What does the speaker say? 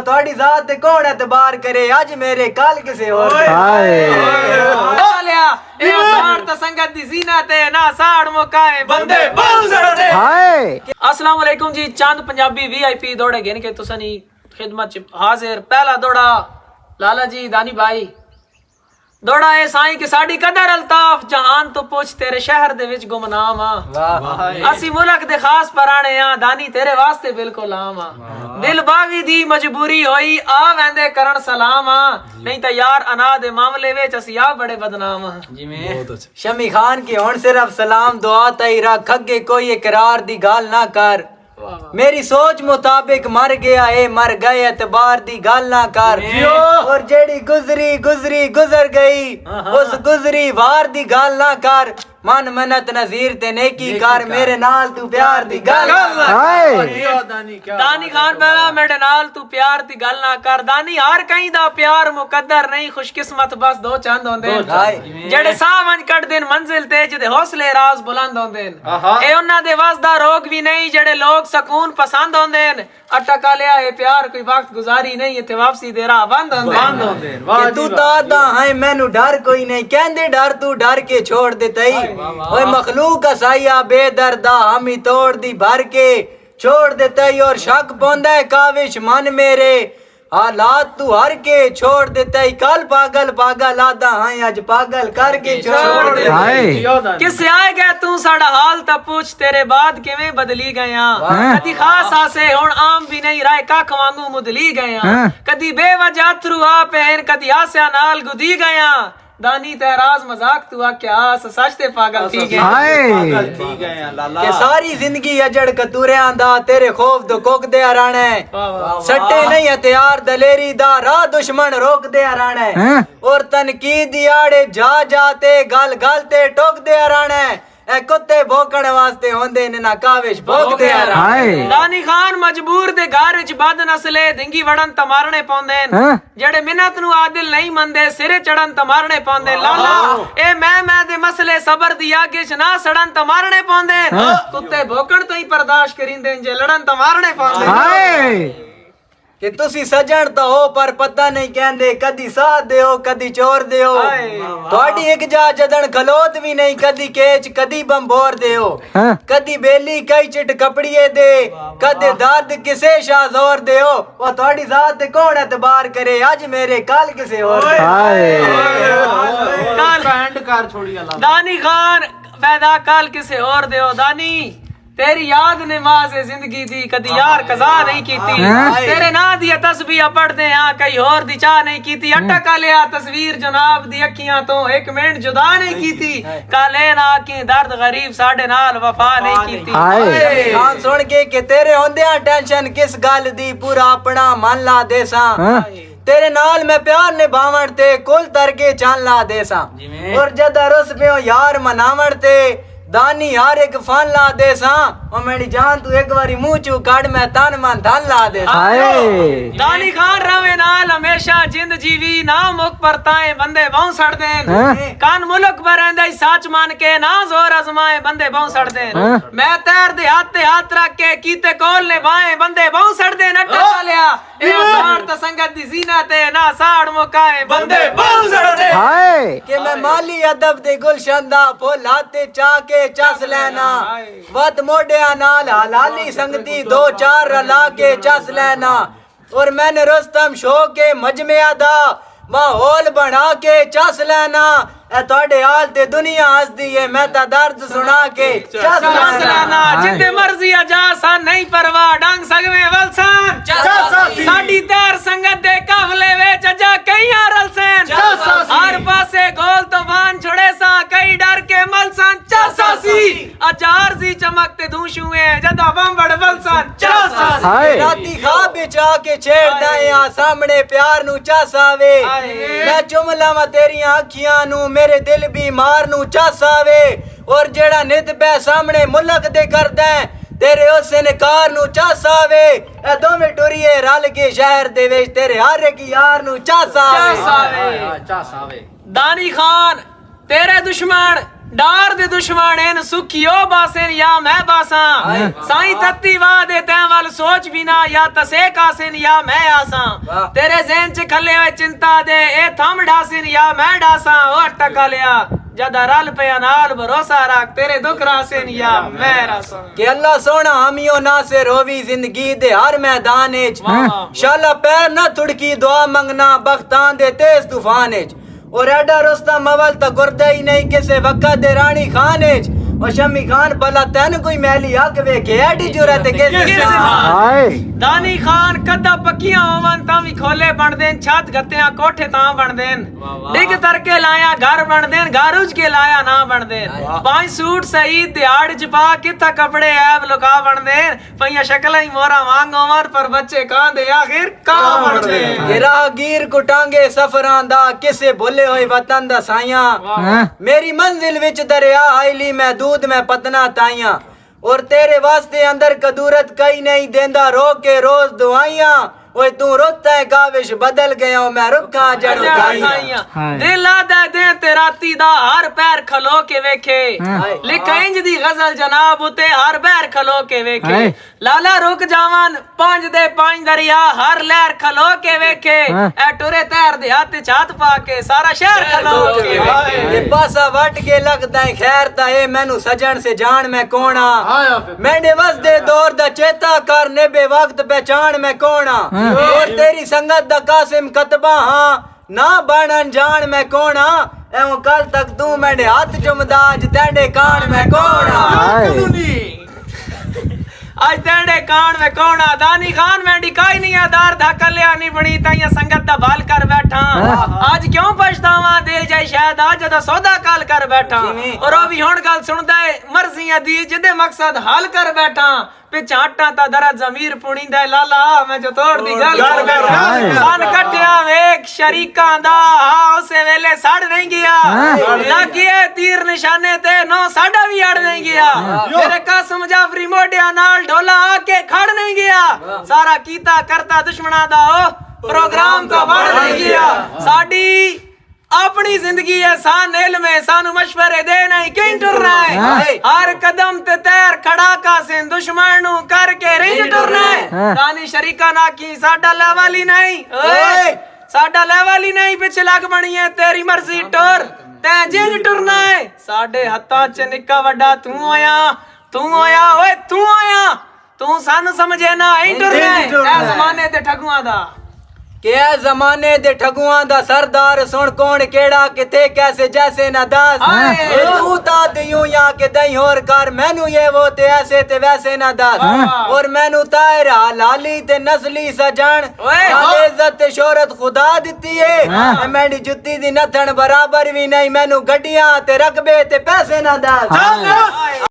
ਤੁਹਾਡੀ ਜ਼ਾਤ ਤੇ ਕੌਣ एतबार करे आज मेरे कल किसे और लिया ए साड़ ता संगत दी ज़ीनत है ना साड़ मुकाए बंदे बोल सड़दे हाय अस्सलाम वालेकुम जी चंद पंजाबी वीआईपी दौड़े गिन के तुसनी खिदमत च हाजिर पहला दौड़ा लाला जी दानी भाई दौड़ा ए साईं कि साडी कदर अल्ताफ जहान तो पूछ तेरे शहर दे विच गुमनाम आ असी मुल्क दे खास पराणे आ दानी तेरे वास्ते बिल्कुल आम आ दिल बावी दी मजबूरी होई आ वेंदे करन सलाम आ नहीं ता यार अना दे मामले विच असी आ बड़े बदनाम आ जिवें शमी खान की हुण सिर्फ सलाम दुआ तई रख अगे कोई इकरार दी गाल ना कर मेरी सोच मुताबिक मर गया ए मर गए एतबार दी गाल ना कर और जेड़ी गुजरी गुजरी गुजर गई उस गुजरी वार दी गाल ना कर मन मनत नजीर ते नेकी कर मेरे नाल तू प्यार दी गल दानी खान पहला मेरे नाल तू प्यार दी गल ना कर दानी हर कहीं दा प्यार मुकद्दर नहीं खुशकिस्मत बस दो चंद होंदे जेड़े साह वंज कट देन मंजिल ते जेदे हौसले राज बुलंद होंदे ए उन्हां दे वसदा रोग भी नहीं जेड़े लोग सकून पसंद होंदे अटक लिया ए प्यार कोई वक्त गुजारी नहीं इथे वापसी दे राह बंद होंदे कि तू दादा है मैनू डर कोई नहीं कहंदे डर तू डर के छोड़ दे तई ओए मखलूक असाया बेदर्दा हम ही तोड़ दी भर के छोड़ देता ही और शक पौंदा है काविश मन मेरे हालात तू हर के छोड़ देता ही कल पागल पागल आदा हां आज पागल करके छोड़ दे किसे आए गया तू साडा हाल ता पूछ तेरे बाद किवें बदली गया कदी खास आसे हुन आम भी नहीं राय कख वांगू मुदली गया कदी बेवजह अथरू आ पहन कदी आसिया नाल गुदी गया दानी तेराज मजाक तू आ क्या सच ते पागल थी गए लाला के सारी जिंदगी अजड़ कतूरे आंदा तेरे खौफ दो कोक दे अराणे सट्टे नहीं हथियार दलेरी दा राह दुश्मन रोक दे अराणे और तनकीद दियाड़े जा जाते गल गल ते टोक दे अराणे ए कुत्ते भोकण वास्ते होंदे ने ना काविश भोक दे अराणे दानी खान मजबूर दे घर च बद नस्ले धिंगी वड़न तमारने पौंदे जेड़े मिन्नत नु आदिल नहीं मंदे सिरे चढ़न तमारने पौंदे लाला ए मैं दे मसले सबर दी आगे च ना सड़न तमारने पौंदे कुत्ते भोकण तो ही बर्दाश्त करिंदे जे लड़न तमारने पौंदे कि तुसी सजण तो हो पर पता नहीं कहंदे कदी साथ दे हो कदी चोर दे हो थोड़ी एक जा जदन खलोत भी नहीं कदी केच कदी बंबोर दे हो कदी बेली कई चिट कपड़िए दे कदे दर्द किसे शाजोर दे हो वो थोड़ी जात ते कौन एतबार करे आज मेरे कल किसे और कल बैंड कर छोड़ी अल्लाह दानी खान पैदा कल किसे और दे हो दानी तेरी याद ने माज़े जिंदगी दी कदी यार कज़ा नहीं कीती तेरे ना दी तस्बीह पढ़दे हां कई और दी चाह नहीं कीती अटक लिया तस्वीर जनाब दी अखियां तो एक मिनट जुदा नहीं कीती काले ना की दर्द गरीब साडे नाल वफा नहीं कीती खान सुन के तेरे होंदे टेंशन किस गल दी पूरा अपना मन ला देसा तेरे नाल मैं प्यार निभावण ते कुल तरके चल ला देसा और जद रुस पे यार मनावण ते दानी यार एक फन ला दे सा ओ मेरी जान तू एक बारी मुंह चू काट मैं तन मन धन ला दे दानी खान रवे नाल हमेशा जिंद जीवी ना मुख परताए बंदे बहु सड़ देन कान मुल्क बरंदा सच मान के ना जोर आजमाए बंदे बहु सड़ देन मैं तैर दे हाथ रख के कीते कोल ने बाए बंदे बहु सड़ देन अटक लिया ए साड़ ता संगत दी ज़ीनत है ना साड़ मुकाए बंदे बहु सड़ दे के मैं माली अदब दे गुलशन दा फुल हाथे चा के चस लेना वत मोडिया नाल हलाली संगती दो चार रला के चस लेना और मैंने रुस्तम शो के मजमे दा माहौल बना के चस लेना ए तोड़े हाल ते दुनिया हसदी है मैं ता दर्द सुना के चस लेना जिते मर्जी जा सा नहीं परवाह डंग सगवे वलसन साडी तैर संगत दे काफले विच जा कई रलसन हर पासे गोल तूफान छड़े सा कई डर के मलसन चसासी अचार सी चमकते धूशुए जदा बंबड़ वलसन चसासी राती खा बिचा के छेड़दा आ सामने प्यार नु चसावे मैं चुमला मा तेरियां अखियां नु मेरे दिल बीमार नु चसावे और जेड़ा नित बे सामने मुल्क दे करदा तेरे उस इनकार नु चसावे ए दोवें टुरिए रल के शहर दे विच तेरे हर एक यार नु चसावे दानी खान तेरे दुश्मन डार दे दुश्मन इन सुखियो बासेन या मैं बासा साईं तत्ती वादे तैं वाल सोच बिना या तसे कासिन या मैं आसा तेरे ज़हन च खले हुए चिंता दे ए थम ढासिन या मैं ढासा ओ टका लिया जदा रल पे नाल भरोसा रख तेरे दुख रासिन या मैं रासा कि अल्लाह सोना हमियो ना से रोवी जिंदगी दे हर मैदान च शाला पैर ना तुड़की दुआ मंगना बख्तां दे तेज तूफान च और एडा रुस्तम अवल तो गुरदा ही नहीं किसे वक्त दे रानी खान च और शमी खान भला तेन कोई मैली हक वेखे एडी जुरत किसे दानी खान कदा पक्कियां होवन तावी खोले बन देन छत गत्तियां कोठे तां बन देन डिग तरके लाया घर बन देन घर उज के लाया ना बन देन पांच सूट सही दिहाड़ च पा किथा कपड़े ऐब लुका बन देन पईया शक्लां ही मोरा वांग उमर पर बच्चे कां दे आखिर का बन देन राहगीर कुटांगे सफरां दा किसे भुले होए वतन दा साइयां मेरी मंजिल विच दरिया आईली मैं दूध में पतना ताइयां और तेरे वास्ते अंदर कदूरत कई नहीं देंदा रो के रोज दुआइयां ओए तू रुत है काविश बदल गया मैं रुखा जड़ खाइयां दिल आदा दे ते राती दा हर पैर खलो के वेखे लिखा इंज दी गजल जनाब उते हर पैर खलो के वेखे लाला रुक जावन पांच दे पांच दरिया हर लहर खलो के वेखे ए टुरे तैर दे हाथ छात पा के सारा शहर खलो के वेखे ये पासा वट के लगदा है खैर ता ए मैनू सजन से जान मैं कोणा मेरे वसदे दौर दा चेता कर ने बे वक्त पहचान मैं कोणा और तेरी संगत दा कासिम कतबा हां ना बन अनजान मैं कोणा एवं कल तक तू मेरे हाथ चुमदाज तेरे कान में कोणा आज तेरे कान में कोणा दानी खान में डिकाई नहीं आधार धाका लिया नहीं बनी ताइया संगत दा बाल कर बैठा आज क्यों पछतावा दिल जाए शायद आज दा सौदा काल कर बैठा और ओ भी हुण गल सुनदा है मर्जियां दी जिदे मकसद हाल कर बैठा पिछा आटा ता दरा जमीर पुणींदा है लाला मैं जो तोड़ दी गल सन कटिया वेख शरीकां दा हां उसे वेले सड़ नहीं गया लगिए तीर निशाने ते नो साडा भी अड़ नहीं गया मेरे कासम जाफरी मोडिया नाल ढोला आके खड़ नहीं गया सारा कीता करता दुश्मना दा ओ प्रोग्राम तो बढ़ नहीं गया साडी अपनी जिंदगी है सान इल्म में सानू मशवरे दे नहीं किं टुरना है हर कदम ते तैर खड़ा का सिन दुश्मन नु करके रिंज टुरना है रानी शरीका ना की साडा लेवल ही नहीं ओए साडा लेवल ही नहीं पिछ लग बनी है तेरी मर्जी टुर तै जिंज टुरना है साडे हत्था च निक्का वड्डा तू आया ओए तू आया तू सानू समझे ना ऐ टुरना है ए जमाने ते ठगुआं दा के जमाने दे ठगुआं दा सरदार सुन कौन केड़ा किथे कैसे जैसे ना दास तू ता यूं या के दई होर कर मैनू ये वो ते ऐसे ते वैसे ना दास और मैनू तायरा लाली ते नस्ली सजन इज्जत ते शोहरत खुदा दिती है मेरी जुत्ती दी नथन बराबर भी नहीं मैनू गड्डियां ते रकबे ते पैसे ना दास